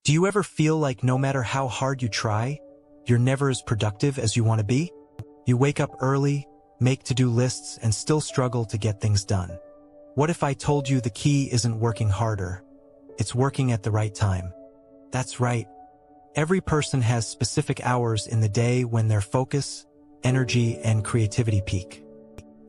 Do you ever feel like no matter how hard you try, you're never as productive as you want to be? You wake up early, make to-do lists, and still struggle to get things done. What if I told you the key isn't working harder? It's working at the right time. That's right. Every person has specific hours in the day when their focus, energy, and creativity peak.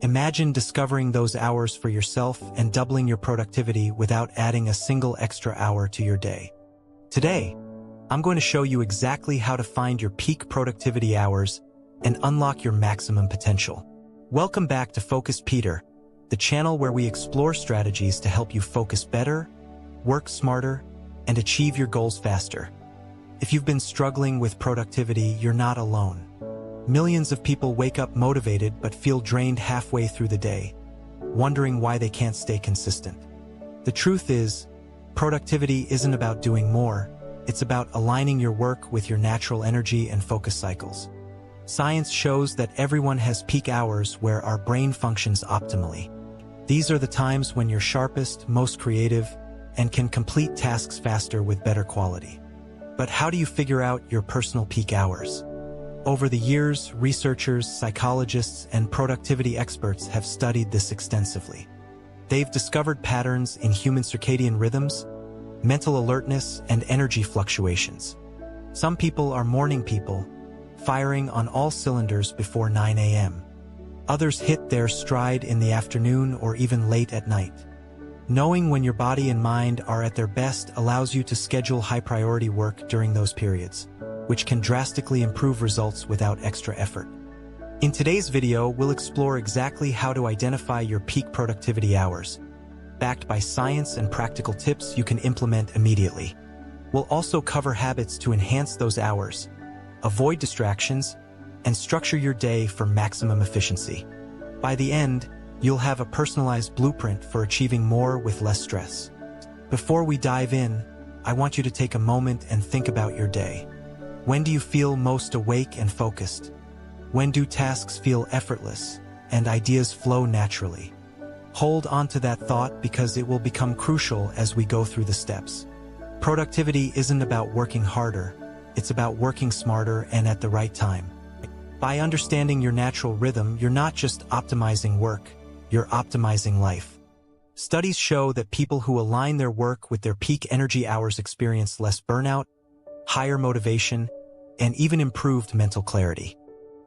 Imagine discovering those hours for yourself and doubling your productivity without adding a single extra hour to your day. Today, I'm going to show you exactly how to find your peak productivity hours and unlock your maximum potential. Welcome back to Focus Peter, the channel where we explore strategies to help you focus better, work smarter, and achieve your goals faster. If you've been struggling with productivity, you're not alone. Millions of people wake up motivated but feel drained halfway through the day, wondering why they can't stay consistent. The truth is, productivity isn't about doing more, it's about aligning your work with your natural energy and focus cycles. Science shows that everyone has peak hours where our brain functions optimally. These are the times when you're sharpest, most creative, and can complete tasks faster with better quality. But how do you figure out your personal peak hours? Over the years, researchers, psychologists, and productivity experts have studied this extensively. They've discovered patterns in human circadian rhythms, mental alertness, and energy fluctuations. Some people are morning people, firing on all cylinders before 9 a.m. Others hit their stride in the afternoon or even late at night. Knowing when your body and mind are at their best allows you to schedule high-priority work during those periods, which can drastically improve results without extra effort. In today's video, we'll explore exactly how to identify your peak productivity hours, backed by science and practical tips you can implement immediately. We'll also cover habits to enhance those hours, avoid distractions, and structure your day for maximum efficiency. By the end, you'll have a personalized blueprint for achieving more with less stress. Before we dive in, I want you to take a moment and think about your day. When do you feel most awake and focused? When do tasks feel effortless and ideas flow naturally? Hold on to that thought because it will become crucial as we go through the steps. Productivity isn't about working harder, it's about working smarter and at the right time. By understanding your natural rhythm, you're not just optimizing work, you're optimizing life. Studies show that people who align their work with their peak energy hours experience less burnout, higher motivation, and even improved mental clarity.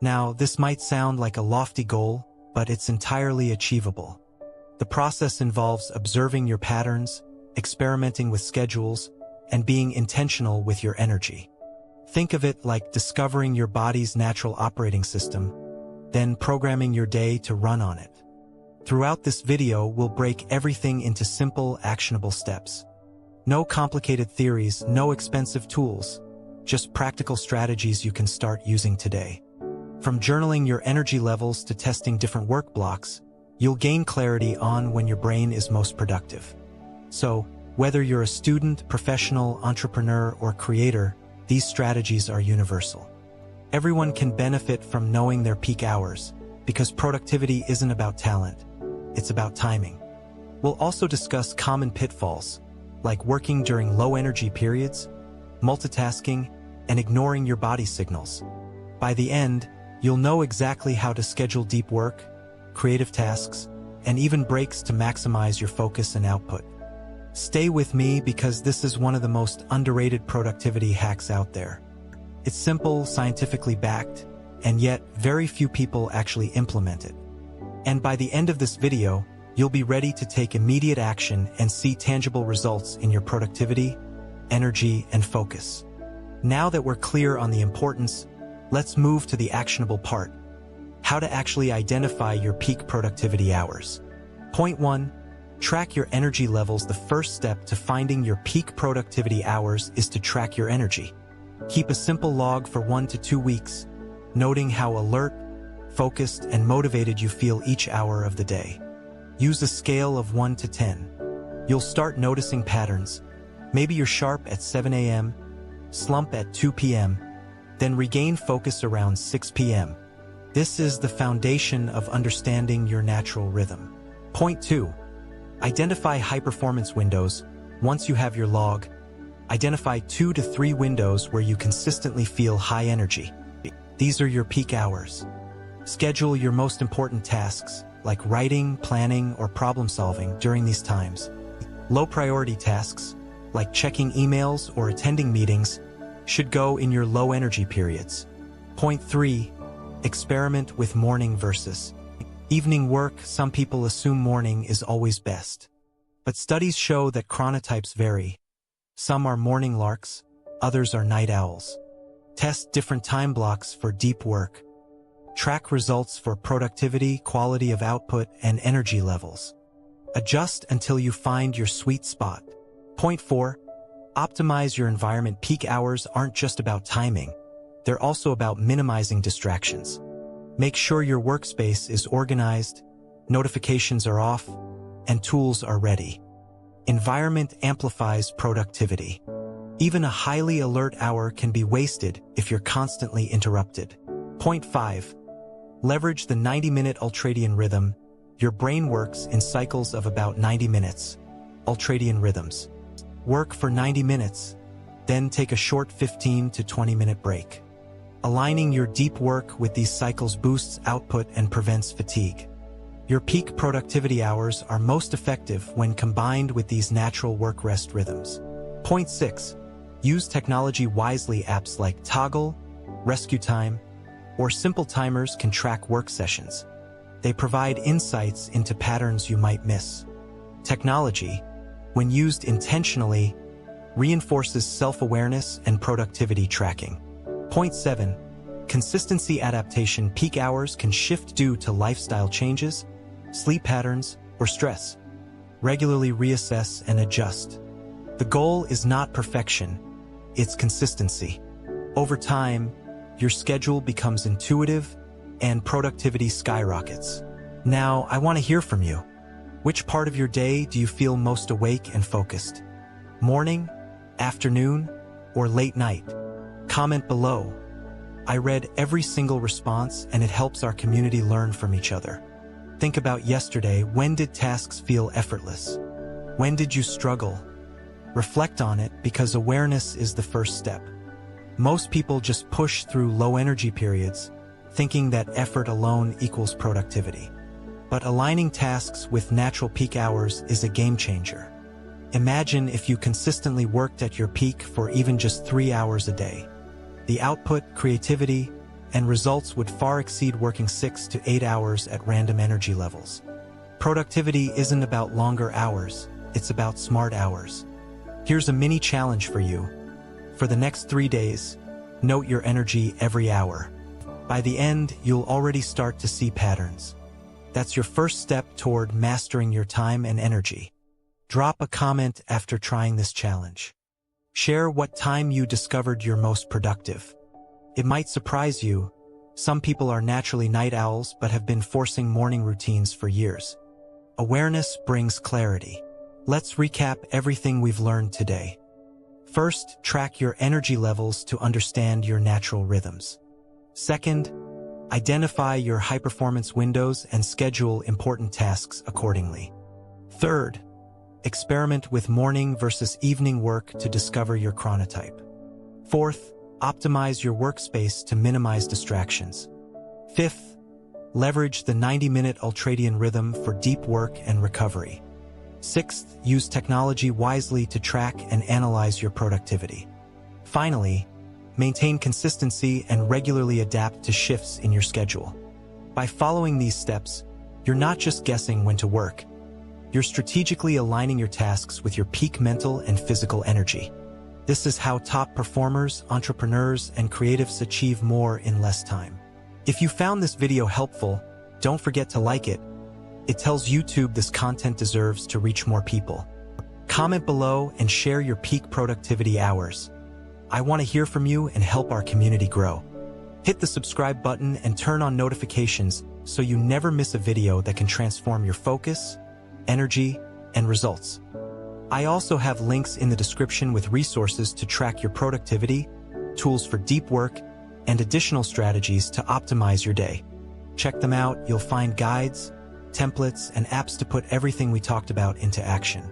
Now, this might sound like a lofty goal, but it's entirely achievable. The process involves observing your patterns, experimenting with schedules, and being intentional with your energy. Think of it like discovering your body's natural operating system, then programming your day to run on it. Throughout this video, we'll break everything into simple, actionable steps. No complicated theories, no expensive tools, just practical strategies you can start using today. From journaling your energy levels to testing different work blocks, you'll gain clarity on when your brain is most productive. So, whether you're a student, professional, entrepreneur, or creator, these strategies are universal. Everyone can benefit from knowing their peak hours, because productivity isn't about talent, it's about timing. We'll also discuss common pitfalls, like working during low-energy periods, multitasking, and ignoring your body signals. By the end, you'll know exactly how to schedule deep work, creative tasks, and even breaks to maximize your focus and output. Stay with me because this is one of the most underrated productivity hacks out there. It's simple, scientifically backed, and yet very few people actually implement it. And by the end of this video, you'll be ready to take immediate action and see tangible results in your productivity, energy, and focus. Now that we're clear on the importance, let's move to the actionable part: how to actually identify your peak productivity hours. Point 1. Track your energy levels. The first step to finding your peak productivity hours is to track your energy. Keep a simple log for 1 to 2 weeks, noting how alert, focused, and motivated you feel each hour of the day. Use a scale of 1 to 10. You'll start noticing patterns. Maybe you're sharp at 7 a.m., slump at 2 p.m., then regain focus around 6 p.m. This is the foundation of understanding your natural rhythm. Point 2. Identify high-performance windows. Once you have your log, Identify 2 to 3 windows where you consistently feel high energy. These are your peak hours. Schedule your most important tasks, like writing, planning, or problem-solving during these times. Low-priority tasks, like checking emails or attending meetings, should go in your low-energy periods. Point 3. Experiment with morning versus evening work. Some people assume morning is always best. But studies show that chronotypes vary. Some are morning larks, others are night owls. Test different time blocks for deep work. Track results for productivity, quality of output, and energy levels. Adjust until you find your sweet spot. Point 4. Optimize your environment. Peak hours aren't just about timing. They're also about minimizing distractions. Make sure your workspace is organized, notifications are off, and tools are ready. Environment amplifies productivity. Even a highly alert hour can be wasted if you're constantly interrupted. Point 5. Leverage the 90-minute ultradian rhythm. Your brain works in cycles of about 90 minutes. Ultradian rhythms. Work for 90 minutes, then take a short 15 to 20-minute break. Aligning your deep work with these cycles boosts output and prevents fatigue. Your peak productivity hours are most effective when combined with these natural work-rest rhythms. Point 6. Use technology wisely. Apps like Toggle, Rescue Time, or Simple Timers can track work sessions. They provide insights into patterns you might miss. Technology, when used intentionally, reinforces self-awareness and productivity tracking. Point 7. Consistency adaptation. Peak hours can shift due to lifestyle changes, sleep patterns, or stress. Regularly reassess and adjust. The goal is not perfection, it's consistency. Over time, your schedule becomes intuitive and productivity skyrockets. Now, I want to hear from you. Which part of your day do you feel most awake and focused? Morning, afternoon, or late night? Comment below. I read every single response and it helps our community learn from each other. Think about yesterday. When did tasks feel effortless? When did you struggle? Reflect on it, because awareness is the first step. Most people just push through low energy periods, thinking that effort alone equals productivity. But aligning tasks with natural peak hours is a game changer. Imagine if you consistently worked at your peak for even just 3 hours a day. The output, creativity, and results would far exceed working 6 to 8 hours at random energy levels. Productivity isn't about longer hours, it's about smart hours. Here's a mini challenge for you. For the next 3 days, note your energy every hour. By the end, you'll already start to see patterns. That's your first step toward mastering your time and energy. Drop a comment after trying this challenge. Share what time you discovered you're most productive. It might surprise you. Some people are naturally night owls but have been forcing morning routines for years. Awareness brings clarity. Let's recap everything we've learned today. First, track your energy levels to understand your natural rhythms. Second, identify your high-performance windows and schedule important tasks accordingly. Third, experiment with morning versus evening work to discover your chronotype. Fourth, optimize your workspace to minimize distractions. Fifth, leverage the 90-minute ultradian rhythm for deep work and recovery. Sixth, use technology wisely to track and analyze your productivity. Finally, maintain consistency and regularly adapt to shifts in your schedule. By following these steps, you're not just guessing when to work. You're strategically aligning your tasks with your peak mental and physical energy. This is how top performers, entrepreneurs, and creatives achieve more in less time. If you found this video helpful, don't forget to like it. It tells YouTube this content deserves to reach more people. Comment below and share your peak productivity hours. I want to hear from you and help our community grow. Hit the subscribe button and turn on notifications so you never miss a video that can transform your focus, energy, and results. I also have links in the description with resources to track your productivity, tools for deep work, and additional strategies to optimize your day. Check them out. You'll find guides, templates, and apps to put everything we talked about into action.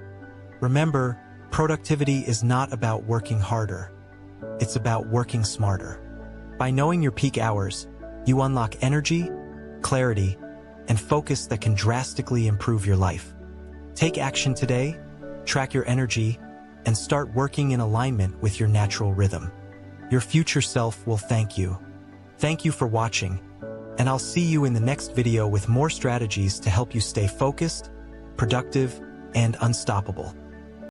Remember, Productivity is not about working harder. It's about working smarter. By knowing your peak hours, you unlock energy, clarity, and focus that can drastically improve your life. Take action today, track your energy, and start working in alignment with your natural rhythm. Your future self will thank you. Thank you for watching, and I'll see you in the next video with more strategies to help you stay focused, productive, and unstoppable.